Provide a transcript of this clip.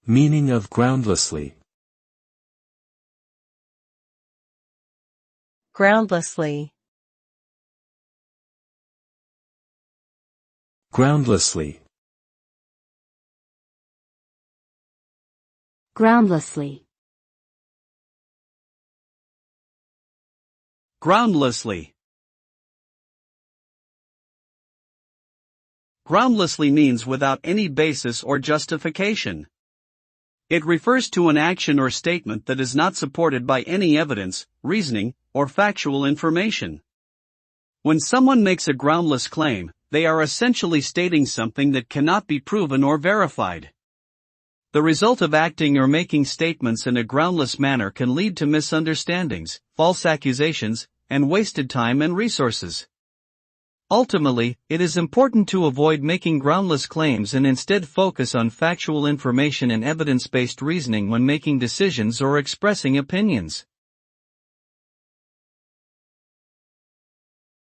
Meaning of groundlessly. Groundlessly. Groundlessly. Groundlessly. Groundlessly. Groundlessly means without any basis or justification. It refers to an action or statement that is not supported by any evidence, reasoning, or factual information. When someone makes a groundless claim, they are essentially stating something that cannot be proven or verified. The result of acting or making statements in a groundless manner can lead to misunderstandings, false accusations, and wasted time and resources. Ultimately, it is important to avoid making groundless claims and instead focus on factual information and evidence-based reasoning when making decisions or expressing opinions.